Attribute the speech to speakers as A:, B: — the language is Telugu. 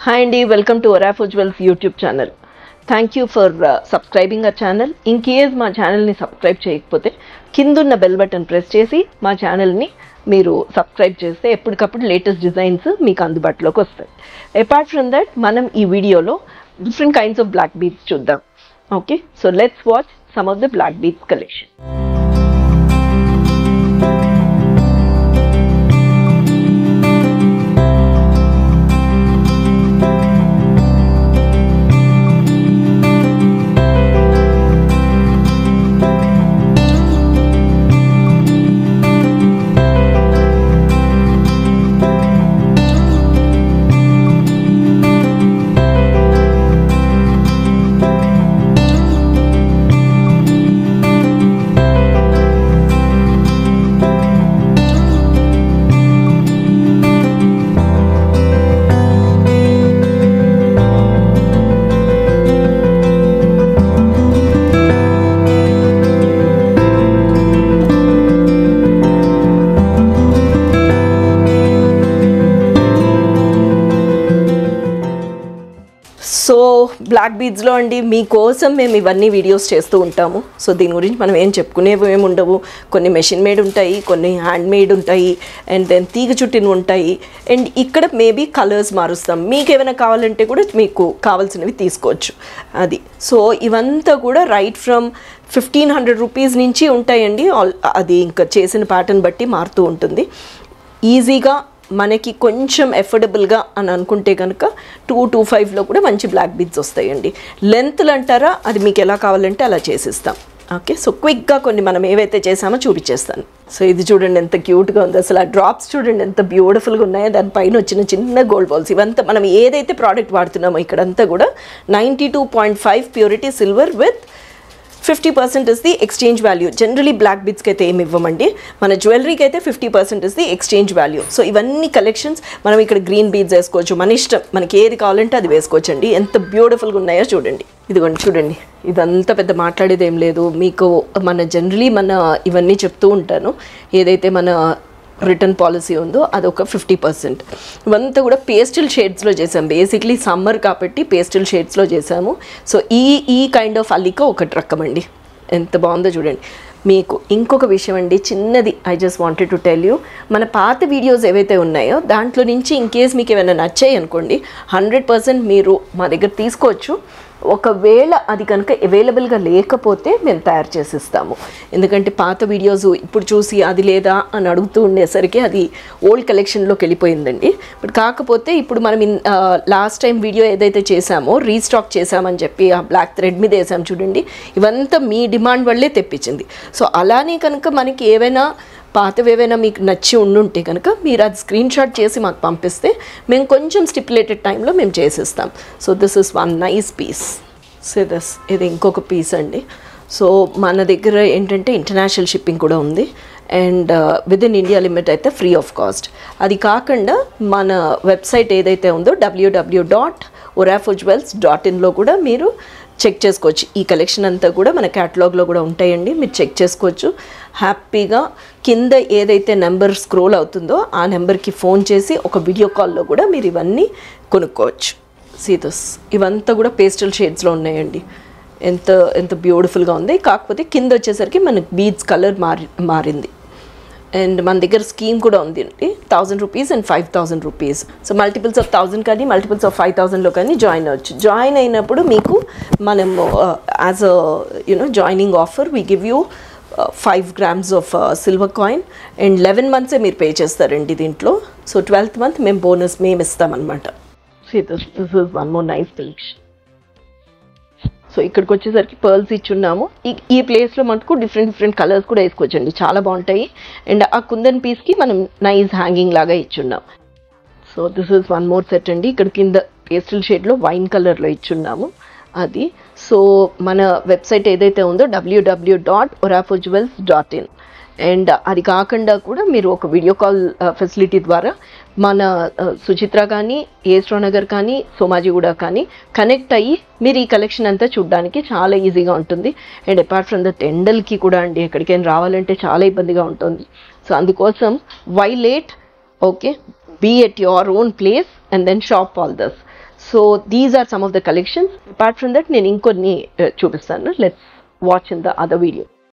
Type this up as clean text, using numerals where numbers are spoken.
A: Hi Andy, welcome to Orafu Jewels YouTube channel. Thank you for subscribing our channel. In case మా ఛానల్ని సబ్స్క్రైబ్ చేయకపోతే కిందున్న బెల్ బటన్ ప్రెస్ చేసి మా ఛానల్ని మీరు సబ్స్క్రైబ్ చేస్తే ఎప్పటికప్పుడు లేటెస్ట్ డిజైన్స్ మీకు అందుబాటులోకి వస్తాయి. అపార్ట్ ఫ్రమ్ దట్ మనం ఈ వీడియోలో different kinds of black beads చూద్దాం. Okay, so let's watch some of the black beads collection. So black బీడ్స్లో అండి మీకోసం మేము ఇవన్నీ వీడియోస్ చేస్తూ ఉంటాము. సో దీని గురించి మనం ఏం చెప్పుకునేవి ఏమి ఉండవు. కొన్ని మెషిన్ మేడ్ ఉంటాయి, కొన్ని హ్యాండ్ మేడ్ ఉంటాయి, అండ్ దెన్ తీగ చుట్టిన ఉంటాయి, అండ్ ఇక్కడ మేబీ కలర్స్ మారుస్తాం. మీకు ఏమైనా కావాలంటే కూడా మీకు కావాల్సినవి తీసుకోవచ్చు. అది సో ఇవంతా కూడా రైట్ ఫ్రమ్ 1500 రూపీస్ నుంచి ఉంటాయండి. అది ఇంకా చేసిన ప్యాటర్న్ బట్టి మారుతూ ఉంటుంది. ఈజీగా మనకి కొంచెం ఎఫోర్డబుల్గా అని అనుకుంటే కనుక 225లో కూడా మంచి బ్లాక్ బీడ్స్ వస్తాయండి. లెంత్లు అంటారా, అది మీకు ఎలా కావాలంటే అలా చేసిస్తాం. ఓకే, సో క్విక్గా కొన్ని మనం ఏవైతే చేసామో చూపించేస్తాను. సో ఇది చూడండి ఎంత క్యూట్గా ఉంది. అసలు ఆ డ్రాప్స్ చూడండి ఎంత బ్యూటిఫుల్గా ఉన్నాయో. దానిపైన వచ్చిన చిన్న గోల్డ్ బాల్స్. ఇవంతా మనం ఏదైతే ప్రోడక్ట్ వాడుతున్నామో ఇక్కడంతా కూడా 92.5 purity silver with 50% is the exchange value. Generally black బీడ్స్కి అయితే ఏమి ఇవ్వమండి, మన జ్యువెలరీకి అయితే 50% is the exchange value. So ఇవన్నీ కలెక్షన్స్ మనం ఇక్కడ గ్రీన్ బీడ్స్ వేసుకోవచ్చు, మన ఇష్టం, మనకి ఏది కావాలంటే అది వేసుకోవచ్చండి. ఎంత బ్యూటిఫుల్గా ఉన్నాయో చూడండి. ఇదిగోండి చూడండి, ఇదంతా పెద్ద మాట్లాడేది ఏం లేదు. మీకు మన జనరలీ మన ఇవన్నీ చెప్తూ ఉంటాను, ఏదైతే మన రిటర్న్ పాలసీ ఉందో అదొక 50%. ఇవంతా కూడా పేస్టల్ షేడ్స్లో చేసాం. బేసిక్లీ సమ్మర్ కాబట్టి పేస్టల్ షేడ్స్లో చేసాము. సో ఈ కైండ్ ఆఫ్ అల్లిక ఒకటి రకం అండి. ఎంత బాగుందో చూడండి. మీకు ఇంకొక విషయం అండి చిన్నది, I just wanted to tell you. మన పాత వీడియోస్ ఏవైతే ఉన్నాయో దాంట్లో నుంచి ఇన్ కేస్ మీకు ఏమైనా నచ్చాయి అనుకోండి, 100% మీరు మా దగ్గర తీసుకోవచ్చు. ఒకవేళ అది కనుక అవైలబుల్గా లేకపోతే మేము తయారు చేసిస్తాము. ఎందుకంటే పాత వీడియోస్ ఇప్పుడు చూసి అది లేదా అని అడుగుతూ ఉండేసరికి అది ఓల్డ్ కలెక్షన్లోకి వెళ్ళిపోయిందండి. బట్ కాకపోతే ఇప్పుడు మనం లాస్ట్ టైం వీడియో ఏదైతే చేసామో రీస్టాక్ చేసామని చెప్పి ఆ బ్లాక్ థ్రెడ్ మీద వేసాము చూడండి, ఇవంతా మీ డిమాండ్ వల్లే తెప్పించింది. సో అలానే కనుక మనకి ఏవైనా పాతవి ఏవైనా మీకు నచ్చి ఉండుంటే కనుక మీరు అది స్క్రీన్ షాట్ చేసి మాకు పంపిస్తే మేము కొంచెం స్టిపులేటెడ్ టైంలో మేము చేసిస్తాం. So this is one nice piece. So ఇది ఇంకొక పీస్ అండి. సో మన దగ్గర ఏంటంటే ఇంటర్నేషనల్ షిప్పింగ్ కూడా ఉంది, and with in India limit అయితే ఫ్రీ ఆఫ్ కాస్ట్. అది కాకుండా మన వెబ్సైట్ ఏదైతే ఉందో www.orafujewels.in కూడా మీరు చెక్ చేసుకోవచ్చు. ఈ కలెక్షన్ అంతా కూడా మన క్యాటలాగ్లో కూడా ఉంటాయండి, మీరు చెక్ చేసుకోవచ్చు హ్యాపీగా. కింద ఏదైతే నెంబర్ స్క్రోల్ అవుతుందో ఆ నెంబర్కి ఫోన్ చేసి ఒక వీడియో కాల్లో కూడా మీరు ఇవన్నీ కొనుక్కోవచ్చు. సీతస్ ఇవంతా కూడా పేస్టల్ షేడ్స్లో ఉన్నాయండి. ఎంత బ్యూటిఫుల్గా ఉంది. కాకపోతే కింద వచ్చేసరికి మనకి బీడ్స్ కలర్ మారింది. అండ్ మన దగ్గర స్కీమ్ కూడా ఉంది అండి, 1000 rupees and 5000 rupees. So multiples of 1000 కానీ మల్టిపుల్స్ ఆఫ్ 5000లో కానీ జాయిన్ అవ్వచ్చు. జాయిన్ అయినప్పుడు మీకు మనము as joining offer we give you 5 grams of silver coin and 11 months మీరు పే చేస్తారండి దీంట్లో. సో 12th month మేము బోనస్ మేము ఇస్తామన్నమాట. This is one more nice collection. So ఇక్కడికి వచ్చేసరికి పర్ల్స్ ఇచ్చున్నాము. ఈ ప్లేస్లో మనకు డిఫరెంట్ కలర్స్ కూడా వేసుకోవచ్చండి, చాలా బాగుంటాయి. అండ్ ఆ కుందన్ పీస్కి మనం నైస్ హ్యాంగింగ్ లాగా ఇచ్చున్నాం. So this is one more set అండి. ఇక్కడ కింద పేస్టల్ షేడ్లో వైన్ కలర్లో ఇచ్చున్నాము అది. సో మన వెబ్సైట్ ఏదైతే ఉందో www.orafujewels.in. అండ్ అది కాకుండా కూడా మీరు ఒక వీడియో కాల్ ఫెసిలిటీ ద్వారా మన సుచిత్ర కానీ ఏస్ట్రోనగర్ కానీ సోమాజిగూడ కానీ కనెక్ట్ అయ్యి మీరు ఈ కలెక్షన్ అంతా చూడడానికి చాలా ఈజీగా ఉంటుంది. అండ్ అపార్ట్ ఫ్రమ్ దట్ ఎండల్కి కూడా అండి ఎక్కడికైనా రావాలంటే చాలా ఇబ్బందిగా ఉంటుంది. సో అందుకోసం why late, okay, be at your own place and then shop all this. So these are some of the collections. Apart from that నేను ఇంకొన్ని చూపిస్తాను. Let's watch in the other video.